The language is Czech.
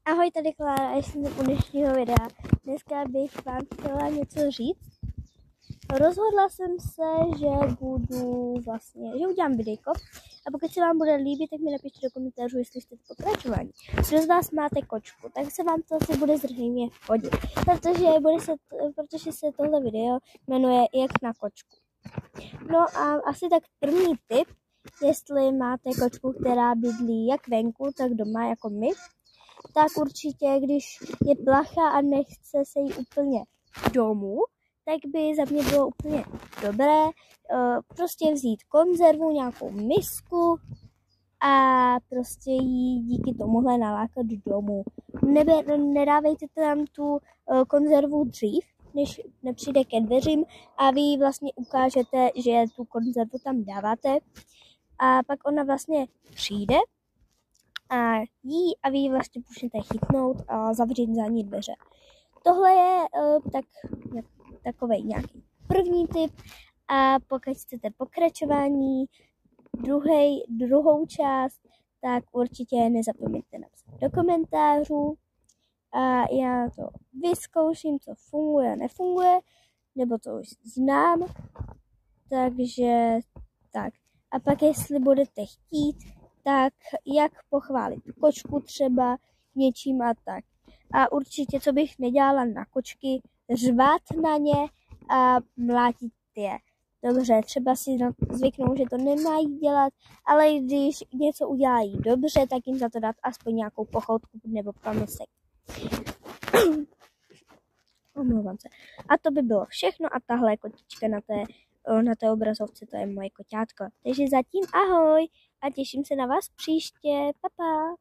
Ahoj, tady Klára, jsem u dnešního videa. Dneska bych vám chtěla něco říct. Rozhodla jsem se, že udělám videjko a pokud se vám bude líbit, tak mi napište do komentářů, jestli chcete pokračování. Kdo z vás máte kočku, tak se vám to asi bude zřejmě hodit, protože se tohle video jmenuje Jak na kočku. No a asi tak první tip, jestli máte kočku, která bydlí jak venku, tak doma jako my, tak určitě, když je plachá a nechce se jí úplně domů, tak by za mě bylo úplně dobré prostě vzít konzervu, nějakou misku a prostě jí díky tomuhle nalákat domů. Nedávejte tam tu konzervu dřív, než nepřijde ke dveřím a vy vlastně ukážete, že tu konzervu tam dáváte a pak ona vlastně přijde a vy ji vlastně můžete chytnout a zavřít za ní dveře. Tohle je takovej nějaký první tip a pokud chcete pokračování, druhou část, tak určitě nezapomeňte napsat do komentářů a já to vyzkouším, co funguje a nefunguje, nebo to už znám, takže tak. A pak jestli budete chtít, tak jak pochválit kočku třeba něčím a tak. A určitě, co bych nedělala na kočky, řvát na ně a mlátit je. Dobře, třeba si zvyknou, že to nemají dělat, ale když něco udělají dobře, tak jim za to dát aspoň nějakou pochoutku nebo pamlsek. Omlouvám se. A to by bylo všechno a tahle kotička na té obrazovce, to je moje koťátko. Takže zatím ahoj a těším se na vás příště. Pa, pa.